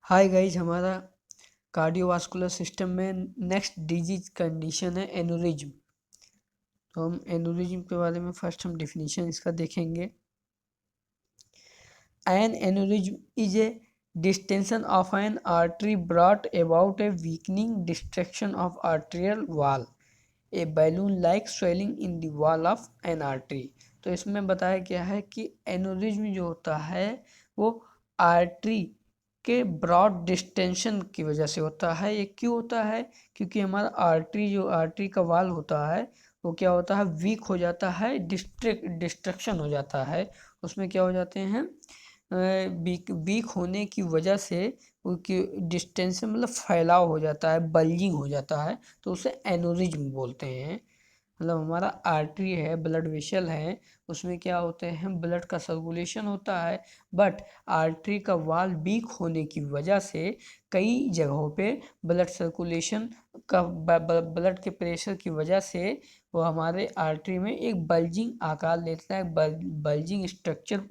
Hi guys, हमारा cardiovascular system में next disease condition है एनुरिज्म। तो हम एनुरिज्म के बारे में फर्स्ट हम डिफिनीशन इसका देखेंगे। An aneurysm is a distension of an artery brought about a weakening destruction of arterial wall, a balloon like swelling in the wall of an artery. तो इसमें बताया गया है कि एनुरिज्म जो होता है वो आर्टरी के ब्रॉड डिस्टेंशन की वजह से होता है। ये क्यों होता है? क्योंकि हमारा आर्टरी का वाल होता है वो क्या होता है, वीक हो जाता है, डिस्ट्रक्शन हो जाता है। उसमें क्या हो जाते हैं, वीक होने की वजह से उसकी डिस्टेंस मतलब फैलाव हो जाता है, बल्जिंग हो जाता है, तो उसे एनुरिज्म बोलते हैं। मतलब हमारा आर्टरी है, ब्लड वेसल है, उसमें क्या होते हैं, ब्लड का सर्कुलेशन होता है, बट आर्टरी का वाल वीक होने की वजह से कई जगहों पे ब्लड सर्कुलेशन का ब्लड के प्रेशर की वजह से वो हमारे आर्टरी में एक बल्जिंग आकार लेता है, बल्जिंग स्ट्रक्चर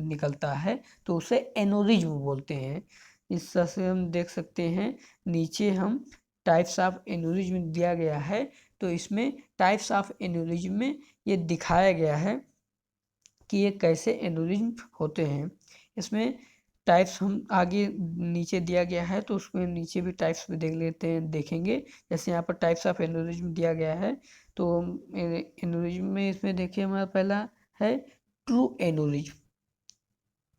निकलता है, तो उसे एनोरिज्म बोलते हैं। इस तरह से हम देख सकते हैं, नीचे हम टाइप्स ऑफ एनोरिज्म दिया गया है। तो इसमें टाइप्स ऑफ एन्यूरिज्म में ये दिखाया गया है कि ये कैसे एन्यूरिज्म होते हैं। इसमें टाइप्स हम आगे नीचे दिया गया है, तो उसमें नीचे भी टाइप्स भी देख लेते हैं, देखेंगे। जैसे यहाँ पर टाइप्स ऑफ एन्यूरिज्म दिया गया है, तो एन्यूरिज्म में इसमें देखिए हमारा पहला है ट्रू एन्यूरिज्म,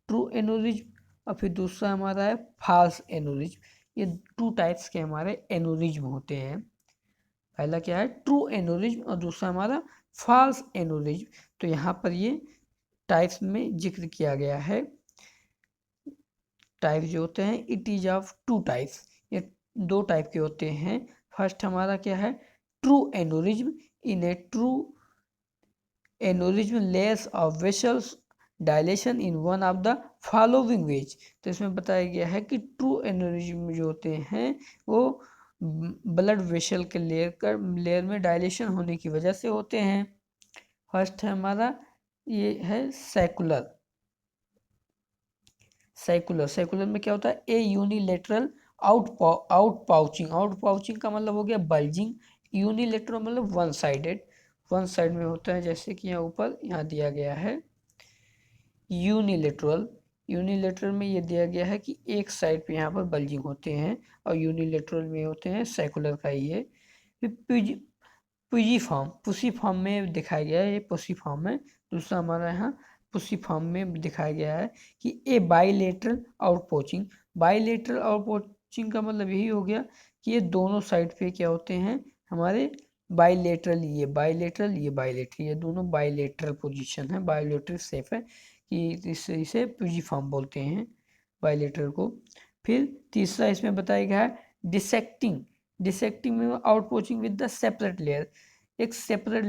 ट्रू एन्यूरिज्म, और फिर दूसरा हमारा है फॉल्स एन्यूरिज्म। ये टू टाइप्स के हमारे एन्यूरिज्म होते हैं। पहला क्या है, ट्रू एनोरिज्म, और दूसरा हमारा फॉल्स एनोरिज्म। तो यहाँ पर ये टाइप्स में जिक्र किया गया है। टाइप्स जो होते हैं, it is of two types, ये दो टाइप के होते हैं। फर्स्ट हमारा क्या है, true aneurysm. In A true aneurysm layers of vessels dilation in one of the following veg. तो इसमें बताया गया है कि ट्रू एनोरिज्म जो होते हैं वो ब्लड वेसल के लेयर में डायलेशन होने की वजह से होते हैं। फर्स्ट है हमारा, ये है सेकुलर। सेकुलर में क्या होता है, ए यूनिलेटरल आउट पाउचिंग का मतलब हो गया बल्जिंग। यूनिलेटरल मतलब वन साइड में होता है, जैसे कि यहाँ ऊपर यहाँ दिया गया है यूनिलेटरल में ये दिया गया है कि एक साइड पे यहाँ पर बल्जिंग होते हैं, और यूनिलेटरल में होते हैं सेकुलर का ही है। फिर पुसी फॉर्म में दिखाया गया है, ये पुसी फॉर्म में। दूसरा हमारा यहाँ पुसी फॉर्म में दिखाया गया है कि ए बाइलेटरल आउटपोचिंग का मतलब यही हो गया कि ये दोनों साइड पे क्या होते हैं हमारे बाइलेटरल, ये दोनों बाइलेटरल पोजीशन है, बाइलेटरल शेप है, कि इसे पुजी फॉर्म बोलते हैं बाइलेटरल को। फिर तीसरा इसमें बताया गया है डिसेक्टिंग में आउटपोचिंग विद द सेपरेट लेयर। एक सेपरेट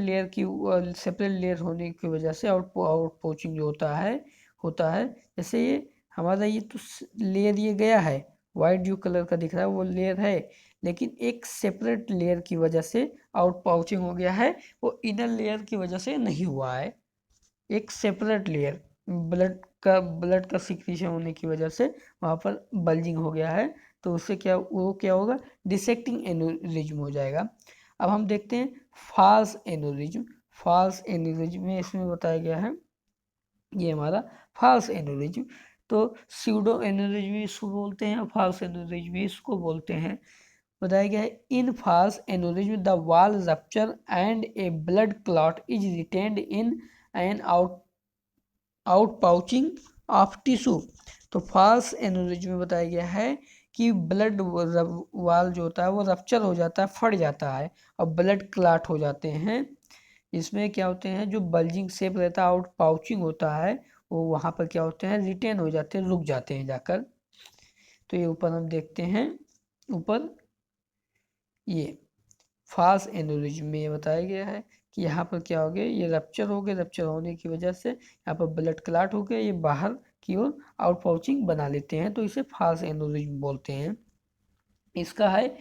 लेयर होने की वजह से आउटपोचिंग जो होता है। जैसे ये हमारा ये तो लेयर ये गया है, वाइट जो कलर का दिख रहा है वो लेयर है, लेकिन एक सेपरेट लेयर की वजह से आउट पाउचिंग हो गया है, वो इनर लेयर की वजह से नहीं हुआ है। एक सेपरेट लेयर ब्लड का सिक्रीशन होने की वजह से वहाँ पर बल्जिंग हो गया है, तो उससे क्या होगा, डिसेक्टिंग एन्यूरिज्म हो जाएगा। अब हम देखते हैं फॉल्स एन्यूरिज्म में इसमें बताया गया है, ये हमारा फॉल्स एन्यूरिज्म। तो स्यूडो एन्यूरिज्म इसको बोलते हैं, फॉल्स एन्यूरिज्म इसको बोलते हैं। बताया गया है, in false aneurysm the wall rupture and a blood clot is retained in an out pouching of tissue. तो फॉल्स एन्यूरिज्म में बताया गया है कि ब्लड वाल जो होता है वो रप्चर हो जाता है, फट जाता है, और ब्लड क्लॉट हो जाते हैं। इसमें क्या होते हैं, जो बल्जिंग शेप रहता है, आउट पाउचिंग होता है, वो वहाँ पर क्या होते हैं, रिटेन हो जाते हैं, रुक जाते हैं जाकर। तो ये ऊपर हम देखते हैं, ऊपर ये फॉल्स एन्यूरिज्म में ये बताया गया है कि यहाँ पर क्या हो गया, ये रप्चर होने की वजह से यहाँ पर ब्लड क्लॉट हो गया, ये बाहर की ओर आउट पाउचिंग बना लेते हैं, तो इसे फॉल्स एन्यूरिज्म बोलते हैं। इसका है,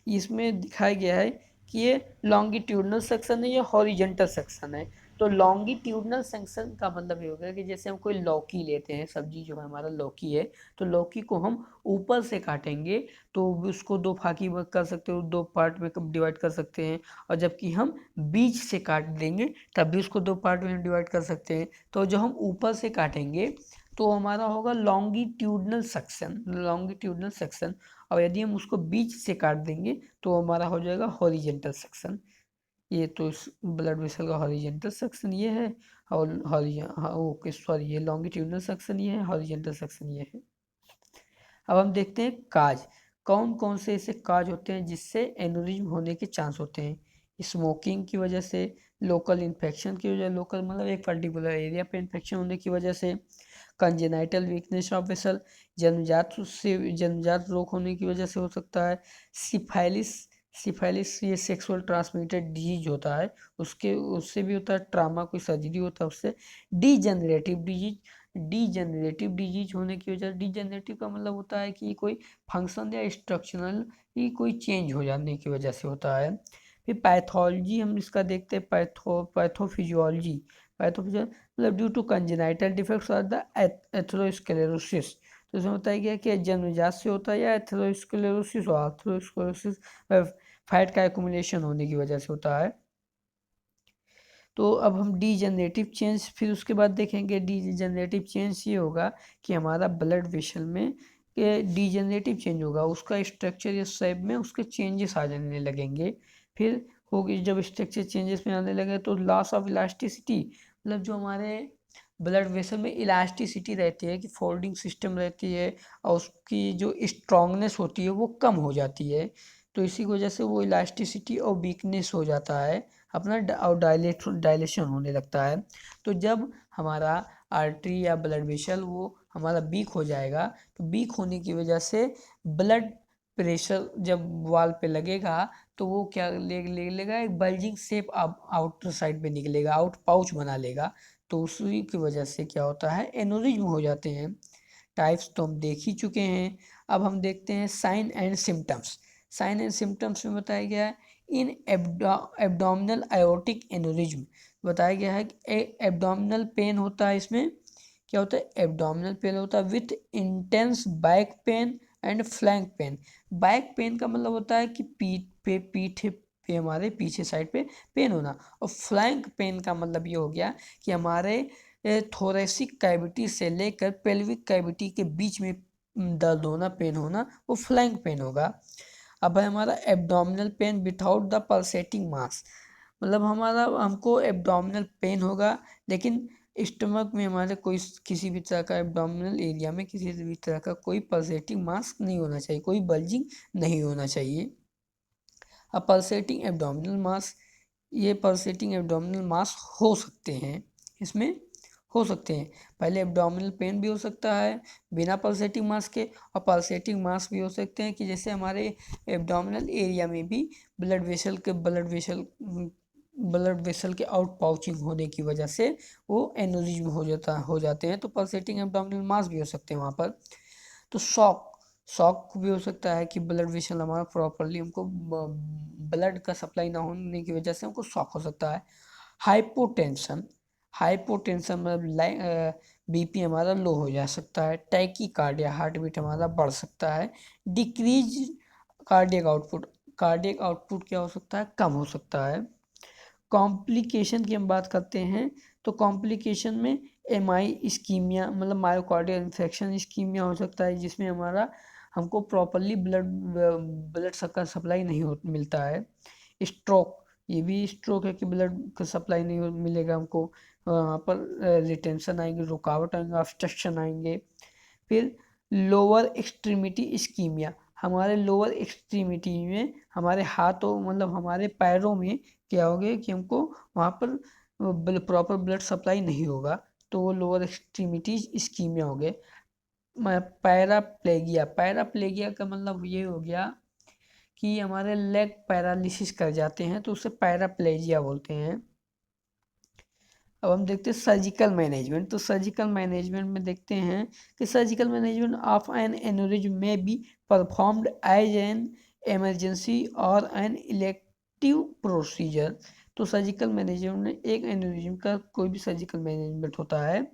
इसमें दिखाया गया है कि ये लॉन्गिट्यूडनल सेक्शन है या हॉरिजेंटल सेक्शन है। तो लॉन्गिट्यूडनल सेक्शन का मतलब ये होगा कि जैसे हम कोई लौकी लेते हैं, सब्जी जो है हमारा लौकी है, तो लौकी को हम ऊपर से काटेंगे तो उसको दो फाकी कर सकते हो, दो पार्ट में डिवाइड कर सकते हैं, और जबकि हम बीच से काट देंगे तब भी उसको दो पार्ट में डिवाइड कर सकते हैं। तो जो हम ऊपर से काटेंगे तो हमारा होगा लॉन्गिट्यूडनल सेक्शन, लॉन्गिट्यूडनल सेक्शन, और यदि हम उसको बीच से काट देंगे तो हमारा हो जाएगा हॉरिजेंटल सेक्शन। ये तो इस ब्लड वेसल का हॉरिजेंटल सेक्शन ये है, और ओके सॉरी, ये लॉन्गिट्यूडनल सेक्शन ये है, हॉरिजेंटल सेक्शन ये है। अब हम देखते हैं काज, कौन कौन से ऐसे काज होते हैं जिससे एनोरिज्म होने के चांस होते हैं। स्मोकिंग की वजह से, लोकल इन्फेक्शन की वजह, लोकल मतलब एक पर्टिकुलर एरिया पे इन्फेक्शन होने की वजह से, कंजेनाइटल वीकनेस ऑफ वेसल, जन्मजात रोग होने की वजह से हो सकता है, सिफाइलिस, सिफाइलिस ये सेक्सुअल ट्रांसमिटेड डिजीज होता है, उससे भी होता है, ट्रामा कोई सर्जरी होता है उससे, डीजेनरेटिव डिजीज, डीजेनरेटिव डिजीज होने की वजह, डीजेनरेटिव का मतलब होता है कि कोई फंक्शन या स्ट्रक्चरल ही कोई चेंज हो जाने की वजह से होता है। फिर पैथोलॉजी हम इसका देखते हैं, पैथोफिजियोलॉजी, पैथोफिजियो मतलब ड्यू टू कंजेनाइटल डिफेक्ट्स और द एथेरोस्क्लेरोसिस, तो इसमें होता है क्या कि जन्मजात से होता है या एथेरोस्क्लेरोसिस, और एथेरोस्क्लेरोसिस फैट का एक्युमुलेशन होने की वजह से होता है। तो अब हम डीजेनरेटिव चेंज फिर उसके बाद देखेंगे। डीजेनरेटिव चेंज ये होगा कि हमारा ब्लड वेसल में डीजेनरेटिव चेंज होगा, उसका स्ट्रक्चर या शेप में उसके चेंजेस आ जाने लगेंगे। फिर होगी जब स्ट्रक्चर चेंजेस में आने लगे तो लॉस ऑफ इलास्टिसिटी, मतलब जो हमारे ब्लड वेसल में इलास्टिसिटी रहती है कि फोल्डिंग सिस्टम रहती है और उसकी जो स्ट्रांगनेस होती है वो कम हो जाती है, तो इसी की वजह से वो इलास्टिसिटी और वीकनेस हो जाता है अपना, और डायलेशन होने लगता है। तो जब हमारा आर्टरी या ब्लड वेसल वो हमारा वीक हो जाएगा, तो वीक होने की वजह से ब्लड प्रेशर जब वॉल पे लगेगा तो वो क्या ले लेगा, एक बल्जिंग शेप आउटर साइड पे निकलेगा, आउट पाउच बना लेगा, तो उसी की वजह से क्या होता है, एनोरिज्म हो जाते हैं। टाइप्स तो हम देख ही चुके हैं। अब हम देखते हैं sign and symptoms. Sign and symptoms में बताया गया है इन एब्डोमिनल आयोटिक एनोरिज्म, बताया गया है कि एब्डोमिनल पेन होता है, इसमें क्या होता है, एब्डोमिनल पेन होता है with intense back pain and flank pain. Back pain का मतलब होता है कि पीठ पे हमारे पीछे साइड पे पेन होना, और फ्लैंक पेन का मतलब ये हो गया कि हमारे थोरेसिक कैविटी से लेकर पेल्विक कैविटी के बीच में दर्द होना, पेन होना, वो फ्लैंक पेन होगा। अब है हमारा abdominal pain without the pulsating mass, मतलब हमारा हमको एब्डोमिनल पेन होगा लेकिन स्टमक में हमारे कोई किसी भी तरह का एब्डोमिनल एरिया में किसी भी तरह का कोई पल्सेटिंग मास नहीं होना चाहिए, कोई बल्जिंग नहीं होना चाहिए। अब पल्सेटिंग एब्डोमिनल मास, ये पल्सेटिंग एब्डोमिनल मास हो सकते हैं, इसमें हो सकते हैं, पहले एब्डोमिनल पेन भी हो सकता है बिना पल्सेटिंग मास के, और पल्सेटिंग मास भी हो सकते हैं कि जैसे हमारे एब्डोमिनल एरिया में भी ब्लड वेसल के आउट पाउचिंग होने की वजह से वो एनोरिज्म हो जाते हैं, तो पल्सेटिंग एब्डोमिनल मास भी हो सकते हैं वहाँ पर। तो शॉक, शॉक भी हो सकता है कि ब्लड वेसल हमारा प्रॉपरली हमको ब्लड का सप्लाई ना होने की वजह से हमको शॉक हो सकता है। हाइपोटेंशन, हाइपोटेंशन मतलब बीपी हमारा लो हो जा सकता है। टैकीकार्डिया, हार्ट बीट हमारा बढ़ सकता है। Decrease cardiac output, cardiac output क्या हो सकता है, कम हो सकता है। कॉम्प्लिकेशन की हम बात करते हैं तो कॉम्प्लिकेशन में एमआई इस्कीमिया मतलब मायोकार्डियल इन्फेक्शन इस्कीमिया हो सकता है, जिसमें हमारा हमको प्रॉपरली ब्लड का सप्लाई नहीं मिलता है। स्ट्रोक, ये भी स्ट्रोक है कि ब्लड का सप्लाई नहीं मिलेगा हमको, वहाँ पर रिटेंशन आएंगे, रुकावट आएंगे, ऑब्स्ट्रक्शन आएंगे। फिर लोअर एक्सट्रीमिटी इस्कीमिया, हमारे लोअर एक्सट्रीमिटी में हमारे हाथों मतलब हमारे पैरों में क्या होगा कि हमको वहाँ पर प्रॉपर ब्लड सप्लाई नहीं होगा, तो वो लोअर एक्सट्रीमिटीज इस्कीमिया हो गए। पैराप्लेगिया, पैराप्लेगिया का मतलब ये हो गया कि हमारे लेग पैरालिसिस कर जाते हैं तो उसे पैराप्लेजिया बोलते हैं। अब हम देखते हैं सर्जिकल मैनेजमेंट, तो सर्जिकल मैनेजमेंट में देखते हैं कि surgical management of an aneurysm में be performed as an emergency और एन इलेक्टिव प्रोसीजर, तो सर्जिकल मैनेजमेंट में एक एन्यूरिज्म का कोई भी सर्जिकल मैनेजमेंट होता है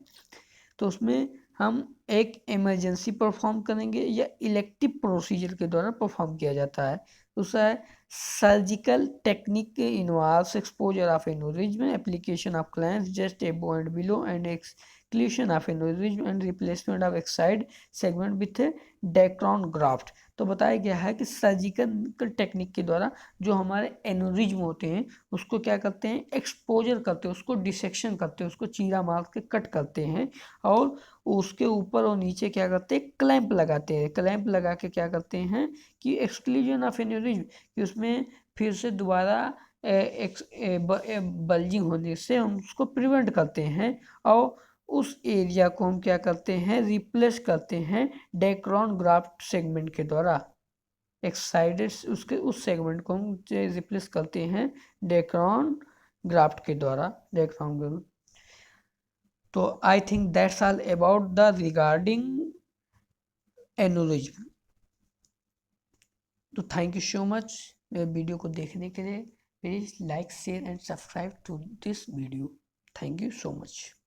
तो उसमें हम एक इमरजेंसी परफॉर्म करेंगे या इलेक्टिव प्रोसीजर के द्वारा परफॉर्म किया जाता है। दूसरा है surgical technique involves exposure of aneurysm, application of clamps just above and below and exclusion of aneurysm and replacement of Exide segment with Dacron graft. तो बताया गया है कि सर्जिकल टेक्निक के द्वारा जो हमारे एन्यूरिज्म होते हैं उसको क्या करते हैं, एक्सपोजर करते हैं, उसको डिसेक्शन करते हैं, उसको चीरा मार के कट करते हैं और उसके ऊपर और नीचे क्या करते हैं, क्लैंप लगाते हैं। क्लैंप लगा के क्या करते हैं कि एक्सक्लूजन ऑफ एन्यूरिज्म, कि उसमें फिर से दोबारा बल्जिंग होने से हम उसको प्रिवेंट करते हैं और उस एरिया को हम क्या करते हैं, रिप्लेस करते हैं डेक्रोन ग्राफ्ट सेगमेंट के द्वारा। एक्साइडेड उसके उस सेगमेंट को हम रिप्लेस करते हैं डेक्रोन ग्राफ्ट के द्वारा, डेक्रोन ग्राफ्ट। तो I think that's all about the regarding aneurysm. तो थैंक यू सो मच मेरे वीडियो को देखने के लिए। Please like share and subscribe to this video. Thank you so much.